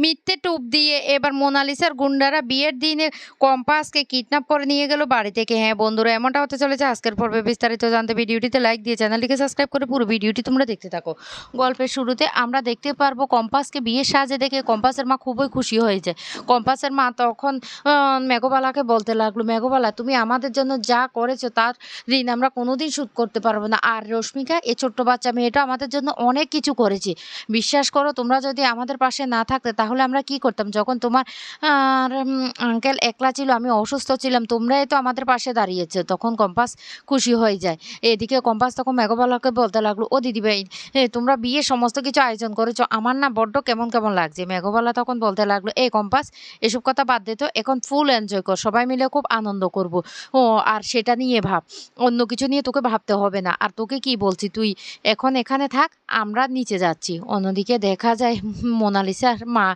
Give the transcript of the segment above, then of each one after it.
মিথ্যে টোপ দিয়ে এবার মোনালিসার গুন্ডারা বিয়ের দিনে কম্পাসকে কিডন্যাপ করে নিয়ে গেল বাড়ি থেকে। হ্যাঁ বন্ধুরা, এমনটা হতে চলেছে আজকের পর্বে। বিস্তারিত জানতে ভিডিওটিতে লাইক দিয়ে চ্যানেলটিকে সাবস্ক্রাইব করে পুরো ভিডিওটি তোমরা দেখতে থাকো। গল্পের শুরুতে আমরা দেখতে পারবো কম্পাসকে বিয়ের সাজে দেখে কম্পাসের মা খুবই খুশি হয়েছে। কম্পাসের মা তখন মেঘবালাকে বলতে লাগলো, মেঘবালা তুমি আমাদের জন্য যা করেছো তার ঋণ আমরা কোনোদিন শোধ করতে পারবো না। আর রশ্মিকা এই ছোট্ট বাচ্চা মেয়েটা আমাদের জন্য অনেক কিছু করেছে। বিশ্বাস করো, তোমরা যদি আমাদের পাশে না থাকতে তাহলে আমরা কি করতাম? যখন তোমার আঙ্কেল একলা ছিল, আমি অসুস্থ ছিলাম, তোমরাই তো আমাদের পাশে দাঁড়িয়েছো। তখন কম্পাস খুশি হয়ে যায়। এদিকে কম্পাস তখন মেঘবালাকে বলতে লাগলো, ও দিদিভাই তোমরা বিয়ে সমস্ত কিছু আয়োজন করেছো, আমার না বড্ড কেমন কেমন লাগছে। মেঘবালা তখন বলতে লাগলো, এই কম্পাস এসব কথা বাদ দে তো, এখন ফুল এনজয় কর, সবাই মিলে খুব আনন্দ করব। ও আর সেটা নিয়ে ভাব, অন্য কিছু নিয়ে তোকে ভাবতে হবে না। আর তোকে কি বলছি, তুই এখন এখানে থাক, আমরা নিচে যাচ্ছি। অন্যদিকে দেখা যায় মোনালিসার মা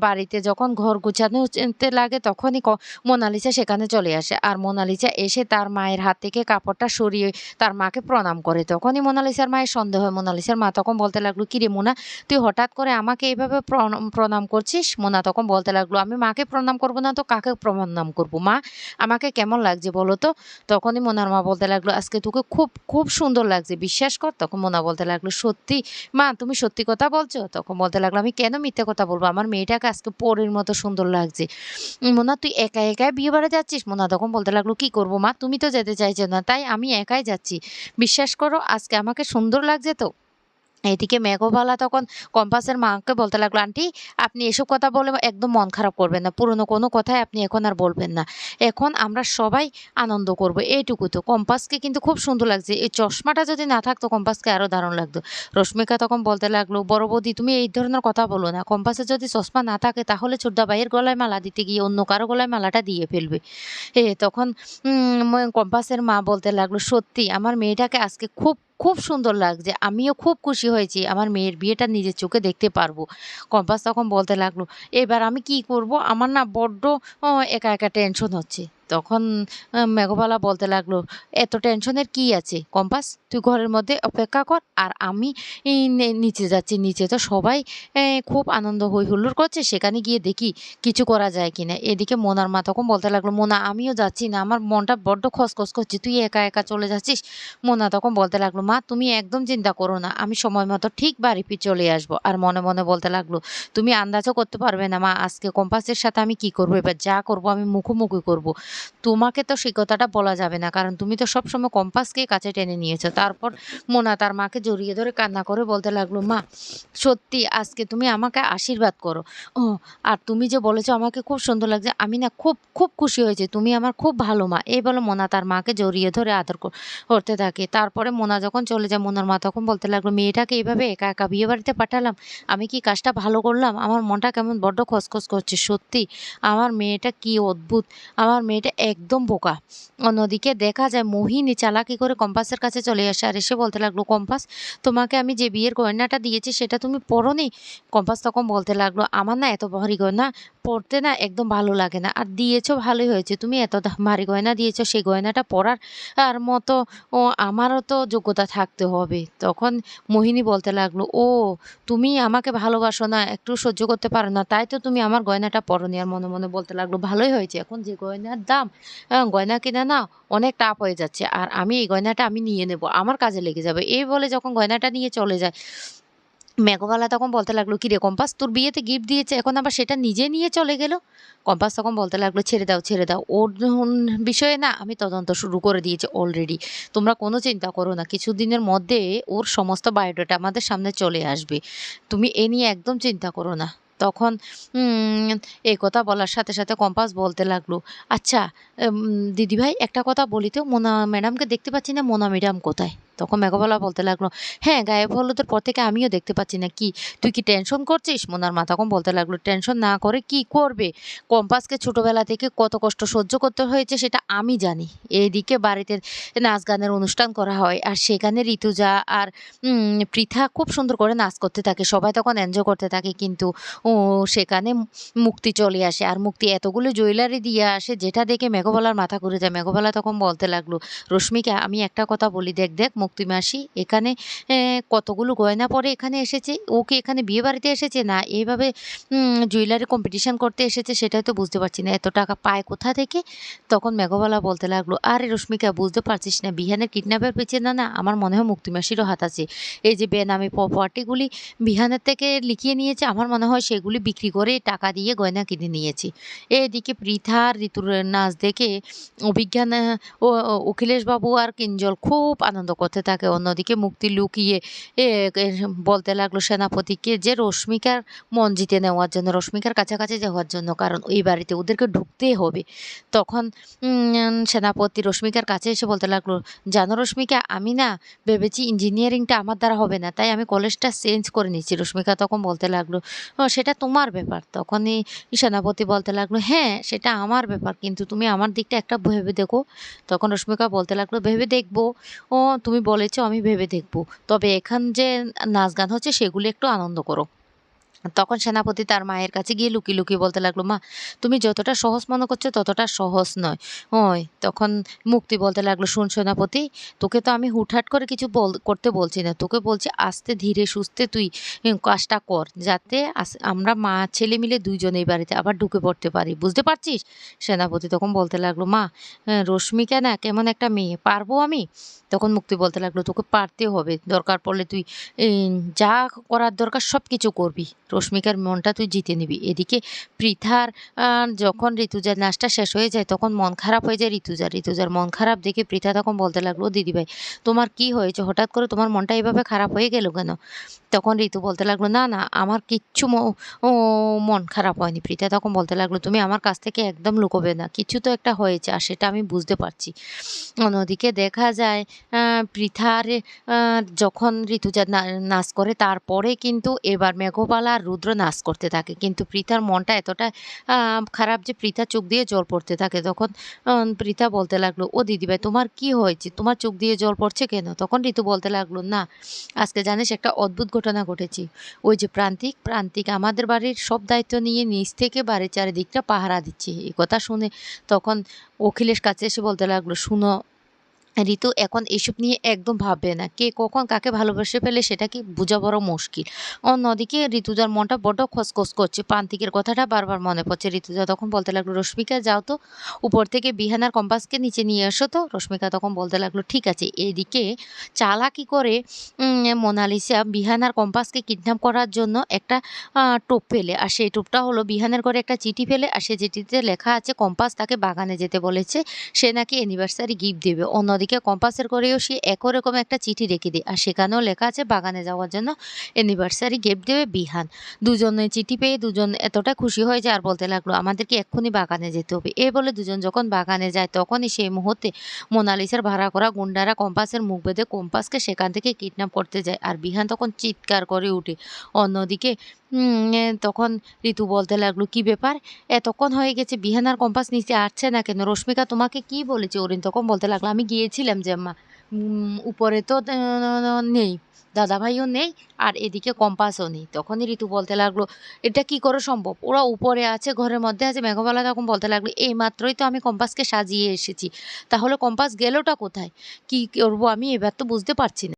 বাড়িতে যখন ঘর গুছানোতে লাগে তখনই মোনালিসা সেখানে চলে আসে। আর মোনালিসা এসে তার মায়ের হাত থেকে কাপড়টা সরিয়ে তার মাকে প্রণাম করে। তখনই মোনালিসার মায়ের সন্দেহ হয়। মোনালিসার মা তখন বলতে লাগলো, কিরে মোনা, তুই হঠাৎ করে আমাকে এইভাবে প্রণাম করছিস? মোনা তখন বলতে লাগলো, আমি মাকে প্রণাম করবো না তো কাকে প্রণাম করবো? মা আমাকে কেমন লাগছে বলো তো? তখনই মোনার মা বলতে লাগলো, আজকে তোকে খুব খুব সুন্দর লাগছে, বিশ্বাস কর। তখন মোনা বলতে লাগলো, সত্যি মা তুমি সত্যি কথা বলছো? তখন বলতে লাগলো, আমি কেন মিথ্যে কথা বলবো, আমার মেয়েটাকে আজকে পরীর মতো সুন্দর লাগছে। মোনা তুই একা একাই বিয়ে বাড়ি যাচ্ছিস? মোনা তখন বলতে লাগলো, কি করবো মা, তুমি তো যেতে চাইছো না, তাই আমি একাই যাচ্ছি। বিশ্বাস করো আজকে আমাকে সুন্দর লাগছে তো। এদিকে মেঘবালা তখন কম্পাসের মাকে বলতে লাগলো, আন্টি আপনি এসব কথা বলে একদম মন খারাপ করবেন না, পুরনো কোনো কথাই আপনি এখন আর বলবেন না, এখন আমরা সবাই আনন্দ করব, এইটুকু তো। কম্পাসকে কিন্তু খুব সুন্দর লাগছে, এই চশমাটা যদি না থাকতো কম্পাসকে আরও দারুণ লাগতো। রশ্মিকা তখন বলতে লাগলো, বড় বৌদি তুমি এই ধরনের কথা বলো না, কম্পাসের যদি চশমা না থাকে তাহলে ছোটদা ভাইয়ের গলায় মালা দিতে গিয়ে অন্য কারো গলায় মালাটা দিয়ে ফেলবে। তখন কম্পাসের মা বলতে লাগলো, সত্যি আমার মেয়েটাকে আজকে খুব খুব সুন্দর লাগছে, আমিও খুব খুশি হয়েছি, আমার মেয়ের বিয়েটা নিজের চোখে দেখতে পারবো। কম্পাস তখন বলতে লাগলো, এবার আমি কি করব, আমার না বড্ড একা একা টেনশন হচ্ছে। তখন মেঘবালা বলতে লাগলো, এত টেনশনের কি আছে কম্পাস, তুই ঘরের মধ্যে অপেক্ষা কর, আর আমি নিচে যাচ্ছি। নিচে তো সবাই খুব আনন্দ হই হুল্লোড় করছে, সেখানে গিয়ে দেখি কিছু করা যায় কিনা। এদিকে মোনার মা তখন বলতে লাগলো, মোনা আমিও যাচ্ছি না, আমার মনটা বড্ড খসখস করছে, তুই একা একা চলে যাচ্ছিস। মোনা তখন বলতে লাগলো, মা তুমি একদম চিন্তা করো না, আমি সময় মতো ঠিক বাড়ি ফিরে চলে আসবো। আর মনে মনে বলতে লাগলো, তুমি আন্দাজও করতে পারবে না মা, আজকে কম্পাসের সাথে আমি কি করবো, এবার যা করবো আমি মুখোমুখি করব। তোমাকে তো সেই কথাটা বলা যাবে না, কারণ তুমি তো সবসময় কম্পাসকে কাছে টেনে নিয়েছো। তারপর মোনা তার মাকে জড়িয়ে ধরে কান্না করে বলতে লাগলো, মা সত্যি আজকে তুমি আমাকে আশীর্বাদ করো। ও আর তুমি যে বলেছো আমাকে খুব সুন্দর লাগছে, আমি না খুব খুব খুশি হয়েছি, তুমি আমার খুব ভালো মা। এই বলে মোনা তার মাকে জড়িয়ে ধরে আদর করতে থাকে। তারপরে মোনা যখন চলে যায়, মোনার মা তখন বলতে লাগলো, মেয়েটাকে এভাবে একা একা বিয়ে বাড়িতে পাঠালাম, আমি কি কাজটা ভালো করলাম? আমার মনটা কেমন বড্ড খসখস করছে। সত্যি আমার মেয়েটা কি অদ্ভুত, আমার মেয়েটা একদম বোকা। অন্যদিকে দেখা যায় মোহিনী চালাকি করে কম্পাসের কাছে চলে আসে, আর এসে বলতে লাগলো, কম্পাস তোমাকে আমি যে বিয়ের গয়নাটা দিয়েছি সেটা তুমি পরোনি? কম্পাস তখন বলতে লাগলো, আমার না এত ভারী গয়না পরতে না একদম ভালো লাগে না, আর দিয়েছো ভালোই হয়েছে, তুমি এত ভারী গয়না দিয়েছো, সেই গয়নাটা পরার আর মতো আমারও তো যোগ্যতা থাকতে হবে। তখন মোহিনী বলতে লাগলো, ও তুমি আমাকে ভালোবাসো না, একটু সহ্য করতে পারো না, তাই তো তুমি আমার গয়নাটা পরোনি। আর মনে মনে বলতে লাগলো, ভালোই হয়েছে, এখন যে গয়নার দাম, গয়না কিনা না অনেক টাফ হয়ে যাচ্ছে, আর আমি এই গয়নাটা আমি নিয়ে নেব, আমার কাজে লেগে যাবে। এই বলে যখন গয়নাটা নিয়ে চলে যায়, মেঘবালা তখন বলতে লাগলো, কিরে কম্পাস তোর বিয়েতে গিফট দিয়েছে, এখন আবার সেটা নিজে নিয়ে চলে গেল? কম্পাস তখন বলতে লাগলো, ছেড়ে দাও ছেড়ে দাও, ওর বিষয়ে না আমি তদন্ত শুরু করে দিয়েছি অলরেডি, তোমরা কোনো চিন্তা করো না, কিছুদিনের মধ্যে ওর সমস্ত বায়োডাটা আমাদের সামনে চলে আসবে, তুমি এ নিয়ে একদম চিন্তা করো না। তখন এই কথা বলার সাথে সাথে কম্পাস বলতে লাগলো, আচ্ছা দিদিভাই একটা কথা বলি তো, মোনা ম্যাডামকে দেখতে পাচ্ছি না, মোনা ম্যাডাম কোথায়? তখন মেঘবালা বলতে লাগলো, হ্যাঁ গায়েব হলুদের পর থেকে আমিও দেখতে পাচ্ছি না, কি তুই কি টেনশন করছিস? মোনার মা তখন বলতে লাগলো, টেনশন না করে কি করবে, কম্পাসকে ছোটবেলা থেকে কত কষ্ট সহ্য করতে হয়েছে সেটা আমি জানি। এইদিকে বাড়িতে নাচ গানের অনুষ্ঠান করা হয়, আর সেখানে ঋতুজা আর পৃথা খুব সুন্দর করে নাচ করতে থাকে, সবাই তখন এনজয় করতে থাকে, কিন্তু সেখানে মুক্তি চলে আসে, আর মুক্তি এতগুলো জুয়েলারি দিয়ে আসে যেটা দেখে মেঘবালার মাথা ঘুরে যায়। মেঘবালা তখন বলতে লাগলো, রশ্মিকা আমি একটা কথা বলি, দেখ দেখ মুক্তি মাসি এখানে কতগুলো গয়না পরে এখানে এসেছে, ও কি এখানে বিয়ে বাড়িতে এসেছে না এইভাবে জুয়েলারি কম্পিটিশন করতে এসেছে সেটাই তো বুঝতে পারছি না, এত টাকা পায় কোথা থেকে। তখন মেঘবালা বলতে লাগলো, আরে রশ্মিকা বুঝতে পারছিস না, বিহানের কিডন্যাপের পেছনে না আমার মনে হয় মুক্তি মাসিরও হাত আছে। এই যে বেনামি প্রপার্টিগুলি বিহানের থেকে লিখিয়ে নিয়েছে, আমার মনে হয় সেগুলি বিক্রি করে টাকা দিয়ে গয়না কিনে নিয়েছি। এদিকে পৃথা আর ঋতুর নাচ দেখে অভিজ্ঞান অখিলেশ বাবু আর কিঞ্জল খুব আনন্দ করতে থাকে। অন্যদিকে মুক্তি লুকিয়ে এ এ বলতে লাগলো সেনাপতিকে যে রশ্মিকার মন জিতে নেওয়ার জন্য, রশ্মিকার কাছাকাছি যাওয়ার জন্য, কারণ ওই বাড়িতে ওদেরকে ঢুকতেই হবে। তখন সেনাপতি রশ্মিকার কাছে এসে বলতে লাগলো, জানো রশ্মিকা, আমি না ভেবেছি ইঞ্জিনিয়ারিংটা আমার দ্বারা হবে না, তাই আমি কলেজটা চেঞ্জ করে নিচ্ছি। রশ্মিকা তখন বলতে লাগলো, ও সেটা তোমার ব্যাপার। তখনই সেনাপতি বলতে লাগলো, হ্যাঁ সেটা আমার ব্যাপার, কিন্তু তুমি আমার দিকটা একটা ভেবে দেখো। তখন রশ্মিকা বলতে লাগলো, ভেবে দেখবো? ও তুমি বলেছো আমি ভেবে দেখবো, তবে এখান যে নাচ গান হচ্ছে সেগুলি একটু আনন্দ করো। তখন সেনাপতি তার মায়ের কাছে গিয়ে লুকিয়ে লুকিয়ে বলতে লাগলো, মা তুমি যতটা সহজ মনে করছো ততটা সহজ নয়। ওই তখন মুক্তি বলতে লাগলো, শুন সেনাপতি, তোকে তো আমি হুটহাট করে কিছু করতে বলছি না, তোকে বলছি আস্তে ধীরে সুস্থে তুই কাজটা কর, যাতে আমরা মা ছেলে মিলে দুইজনে এই বাড়িতে আবার ঢুকে পড়তে পারি, বুঝতে পারছিস? সেনাপতি তখন বলতে লাগলো, মা রশ্মিকা না কেমন একটা মেয়ে, পারবো আমি? তখন মুক্তি বলতে লাগলো, তোকে পারতে হবে, দরকার পড়লে তুই যা করার দরকার সব কিছু করবি, রশ্মিকার মনটা তুই জিতে নিবি। এদিকে পৃথার যখন ঋতুজার নাচটা শেষ হয়ে যায় তখন মন খারাপ হয়ে যায় ঋতুজার মন খারাপ দেখে পৃথা তখন বলতে লাগলো, দিদিভাই তোমার কি হয়েছে, হঠাৎ করে তোমার মনটা এভাবে খারাপ হয়ে গেল কেন? তখন ঋতু বলতে লাগলো, না না আমার কিচ্ছু মন খারাপ হয়নি। পৃথা তখন বলতে লাগলো, তুমি আমার কাছ থেকে একদম লুকোবে না, কিছু তো একটা হয়েছে আর সেটা আমি বুঝতে পারছি। অন্যদিকে দেখা যায় পৃথার যখন ঋতুজা নাচ করে তারপরে কিন্তু এবার মেঘবালা আর রুদ্র নাচ করতে থাকে, কিন্তু পৃথার মনটা এতটা খারাপ যে পৃথার চোখ দিয়ে জল পড়তে থাকে। তখন পৃথা বলতে লাগলো, ও দিদিভাই তোমার কি হয়েছে, তোমার চোখ দিয়ে জল পড়ছে কেন? তখন ঋতু বলতে লাগলো, না আজকে জানিস একটা অদ্ভুত ঘটনা ঘটেছে, ওই যে প্রান্তিক আমাদের বাড়ির সব দায়িত্ব নিয়ে নিচ থেকে বাড়ির চারিদিকটা পাহারা দিচ্ছে। এই কথা শুনে তখন অখিলেশ কাছে এসে বলতে লাগলো, শুনো ঋতু, এখন এসব নিয়ে একদম ভাববে না, কে কখন কাকে ভালোবেসে ফেলে সেটা কি বোঝা বড় মুশকিল। অন্যদিকে ঋতুজার মনটা বড্ড খসখস করছে, প্রান্তিকের কথাটা বারবার মনে পড়ছে। ঋতুজা তখন বলতে লাগলো, রশ্মিকা যাও তো উপর থেকে বিহানার কম্পাসকে নিচে নিয়ে এসো তো। রশ্মিকা তখন বলতে লাগলো, ঠিক আছে। এদিকে চালাকি করে মোনালিসা বিহানার কম্পাসকে কিডন্যাপ করার জন্য একটা টোপ ফেলে, আর সেই টোপটা হলো বিহানের ঘরে একটা চিঠি ফেলে, আর সেই চিঠিতে লেখা আছে কম্পাস তাকে বাগানে যেতে বলেছে, সে নাকি অ্যানিভার্সারি গিফট দেবে। অন্যদিকে কম্পাসের ঘরেও সে একই রকম একটা চিঠি রেখে দেয়, আর সেখানেও লেখা আছে বাগানে যাওয়ার জন্য অ্যানিভার্সারি গিফট দেবে বিহান। দুজনে চিঠি পেয়ে দুজন এতটা খুশি হয়ে যায় আর বলতে লাগলো, আমাদেরকে এক্ষুনি বাগানে যেতে হবে। এই বলে দুজন যখন বাগানে যায় তখনই সেই মুহূর্তে মোনালিসার ভাড়া করা গুন্ডারা কম্পাসের মুখ বেঁধে কম্পাসকে সেখান থেকে কিডন্যাপ করতে যায়, আর বিহান তখন চিৎকার করে উঠে। অন্যদিকে তখন ঋতু বলতে লাগলো, কি ব্যাপার, এতক্ষণ হয়ে গেছে বিহান আর কম্পাস নিচে আসছে না কেন? রশ্মিকা তোমাকে কি বলেছে? অরিন তখন বলতে লাগলো, আমি গিয়েছিলাম যে আম্মা, উপরে তো নেই, দাদাভাইও নেই, আর এদিকে কম্পাসও নেই। তখনই ঋতু বলতে লাগলো, এটা কি করে সম্ভব, ওরা উপরে আছে, ঘরের মধ্যে আছে। মেঘবালা তখন বলতে লাগলো, এই মাত্রই তো আমি কম্পাসকে সাজিয়ে এসেছি, তাহলে কম্পাস গেলোটা কোথায়? কি করবো আমি, এবার তো বুঝতে পারছি না।